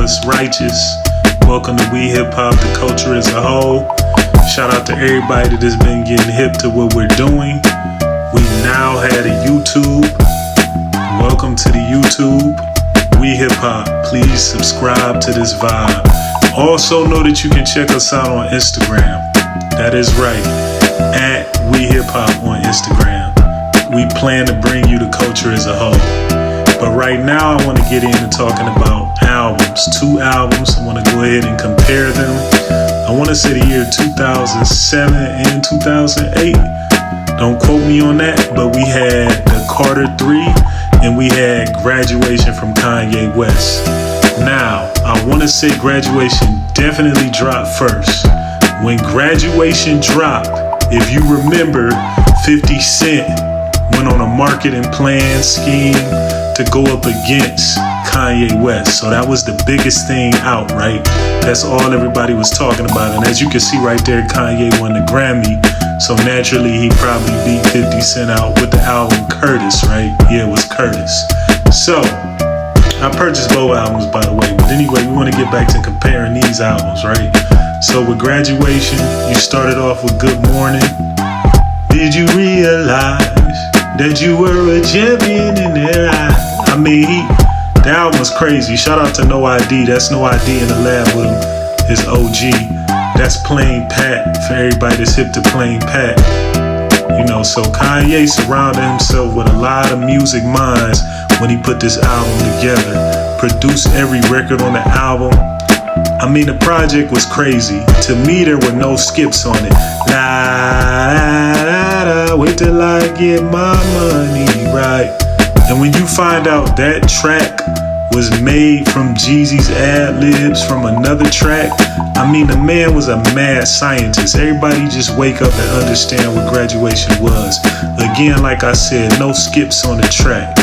what's righteous? Welcome to We Hip Hop, the culture as a whole. Shout out to everybody that's been getting hip to what we're doing. We now had a YouTube. Welcome to the YouTube. We Hip Hop. Please subscribe to this vibe. Also know that you can check us out on Instagram. That is right, at We Hip Hop on Instagram. We plan to bring you the culture as a whole. But right now I want to get into talking about albums. 2 albums. I want to go ahead and compare them. I want to say the year 2007 and 2008. Don't quote me on that, but we had the Carter 3 and we had Graduation from Kanye West. Now, I want to say Graduation definitely dropped first. When Graduation dropped, if you remember, 50 Cent went on a marketing plan scheme to go up against Kanye West. So that was the biggest thing out, right? That's all everybody was talking about. And as you can see right there, Kanye won the Grammy. So naturally, he probably beat 50 Cent out with the album Curtis, right? Yeah, it was Curtis. So I purchased both albums, by the way. But anyway, we want to get back to comparing these albums, right? So with Graduation, you started off with Good Morning. Did you realize that you were a champion in their eyes? I mean, the album was crazy. Shout out to No ID. That's No ID in the lab with him. His OG. That's Plain Pat. For everybody that's hip to Plain Pat. You know, so Kanye surrounded himself with a lot of music minds when he put this album together. Produced every record on the album. I mean, the project was crazy. To me, there were no skips on it. La, la, la, la, wait till I get my money right. And when you find out that track was made from Jeezy's ad-libs from another track, I mean, the man was a mad scientist. Everybody just wake up and understand what Graduation was. Again, like I said, no skips on the track.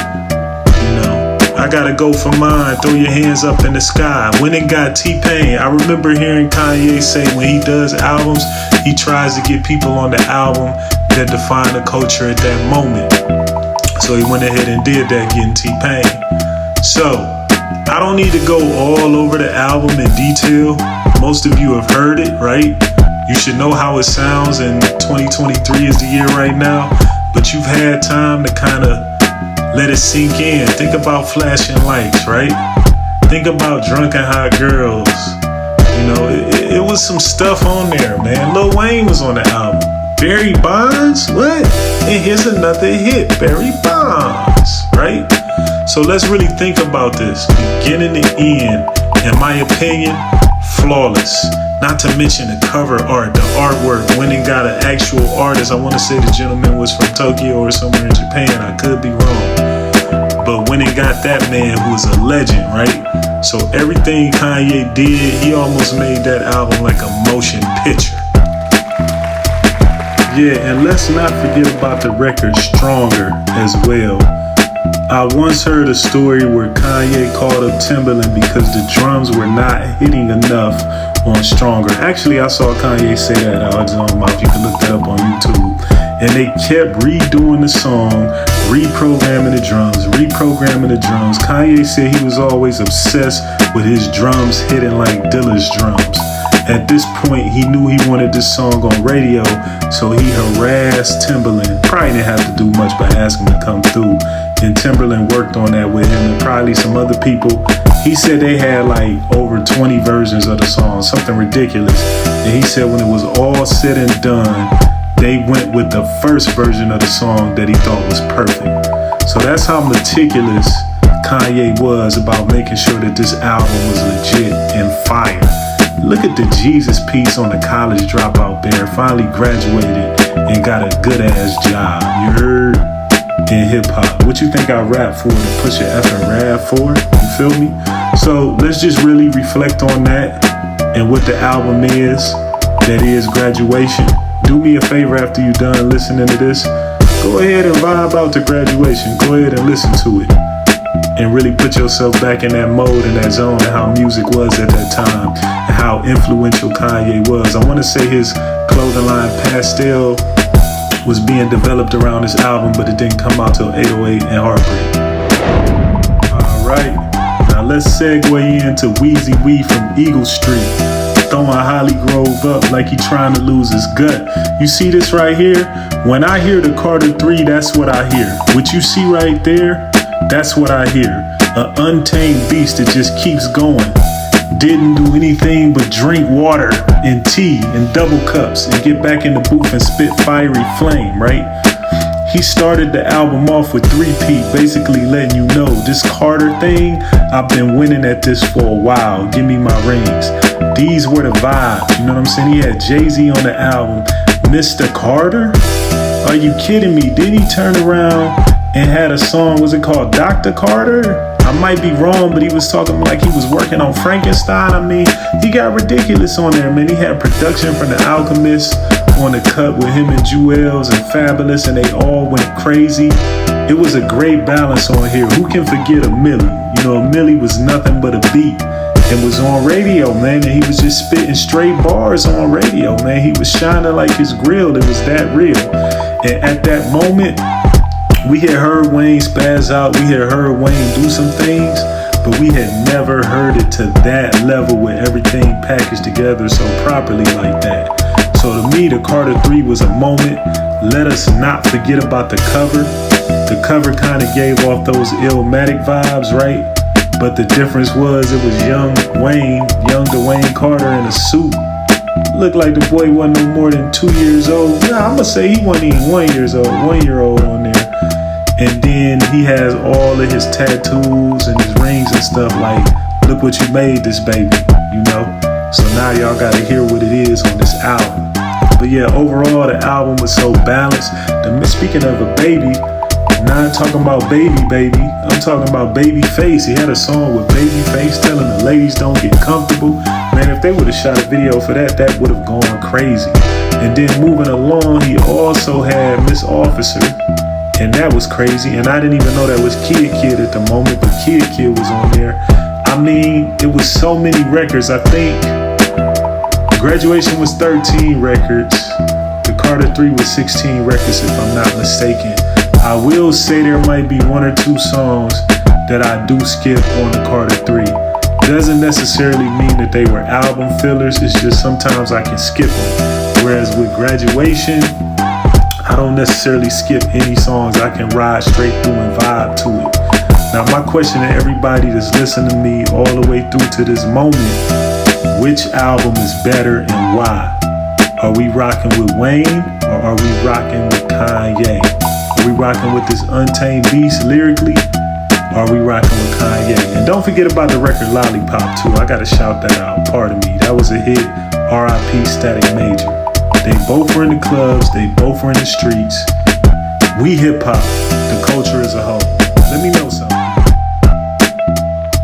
I gotta go for mine, throw your hands up in the sky. When it got T-Pain, I remember hearing Kanye say when he does albums, he tries to get people on the album that define the culture at that moment. So he went ahead and did that, getting T-Pain. So, I don't need to go all over the album in detail. Most of you have heard it, right? You should know how it sounds, and 2023 is the year right now. But you've had time to kind of let it sink in. Think about Flashing Lights, right? Think about Drunken Hot Girls. You know, it was some stuff on there, man. Lil Wayne was on the album. Barry Bonds? What? And here's another hit, Barry Bonds, right? So let's really think about this. Beginning to end, in my opinion, flawless. Not to mention the cover art, the artwork. When it got an actual artist, I want to say the gentleman was from Tokyo or somewhere in Japan. I could be wrong. But when it got that man who was a legend, right? So everything Kanye did, he almost made that album like a motion picture. Yeah, and let's not forget about the record Stronger as well. I once heard a story where Kanye called up Timbaland because the drums were not hitting enough on Stronger. Actually, I saw Kanye say that out of his own mouth. You can look that up on YouTube. And they kept redoing the song, reprogramming the drums. Kanye said he was always obsessed with his drums hitting like Dilla's drums. At this point, he knew he wanted this song on radio, so he harassed Timbaland. Probably didn't have to do much but ask him to come through. And Timbaland worked on that with him and probably some other people. He said they had like over 20 versions of the song, something ridiculous. And he said when it was all said and done, they went with the first version of the song that he thought was perfect. So that's how meticulous Kanye was about making sure that this album was legit and fire. Look at the Jesus piece on the college dropout there. Finally graduated and got a good ass job. You heard? In hip hop. What you think I rap for? To push your effing rap for? You feel me? So let's just really reflect on that and what the album is. That is Graduation. Do me a favor after you're done listening to this. Go ahead and vibe out to Graduation. Go ahead and listen to it. And really put yourself back in that mode and that zone and how music was at that time and how influential Kanye was. I want to say his clothing line Pastel was being developed around this album, but it didn't come out till 808 and Heartbreak. Alright, now let's segue into Weezy Wee from Eagle Street. Throwing Holly Grove up like he trying to lose his gut. You see this right here? When I hear the Carter 3, that's what I hear. What you see right there, that's what I hear. An untamed beast that just keeps going. Didn't do anything but drink water and tea and double cups and get back in the booth and spit fiery flame, right? He started the album off with 3P, basically letting you know this Carter thing, I've been winning at this for a while. Give me my rings. These were the vibes, you know what I'm saying? He had Jay-Z on the album. Mr. Carter? Are you kidding me? Did he turn around and had a song, was it called Dr. Carter? I might be wrong, but he was talking like he was working on Frankenstein. I mean, he got ridiculous on there, man. He had production from The Alchemist on the cut with him and Jewels and Fabulous, and they all went crazy. It was a great balance on here. Who can forget a Millie? You know, a Millie was nothing but a beat and was on radio, man, and he was just spitting straight bars on radio, man. He was shining like his grill. It was that real. And at that moment, we had heard Wayne spaz out, we had heard Wayne do some things, but we had never heard it to that level with everything packaged together so properly like that. So to me, the Carter 3 was a moment. Let us not forget about the cover. The cover kind of gave off those Illmatic vibes, right? But the difference was it was young Dwayne Carter in a suit. Looked like the boy wasn't no more than 2 years old. Nah, I'm gonna say he wasn't even 1 year old on there. And then he has all of his tattoos and his rings and stuff like, look what you made this baby, you know? So now y'all gotta hear what it is on this album. But yeah, overall the album was so balanced. Speaking of a baby, not talking about baby, I'm talking about Babyface. He had a song with Babyface telling the ladies don't get comfortable. Man, if they would have shot a video for that, that would have gone crazy. And then moving along, he also had Miss Officer, and that was crazy. And I didn't even know that was Kid at the moment, but Kid was on there. I mean, it was so many records. I think Graduation was 13 records. The Carter 3 was 16 records, if I'm not mistaken. I will say there might be 1 or 2 songs that I do skip on the Carter 3. Doesn't necessarily mean that they were album fillers. It's just sometimes I can skip them. Whereas with Graduation, I don't necessarily skip any songs. I can ride straight through and vibe to it. Now my question to everybody that's listening to me all the way through to this moment, which album is better and why? Are we rocking with Wayne or are we rocking with Kanye? Are we rocking with this untamed beast lyrically? Or are we rocking with Kanye? And don't forget about the record Lollipop too. I gotta shout that out. Pardon me. That was a hit. R.I.P. Static Major. They both were in the clubs. They both were in the streets. We hip hop, the culture as a whole. Let me know something.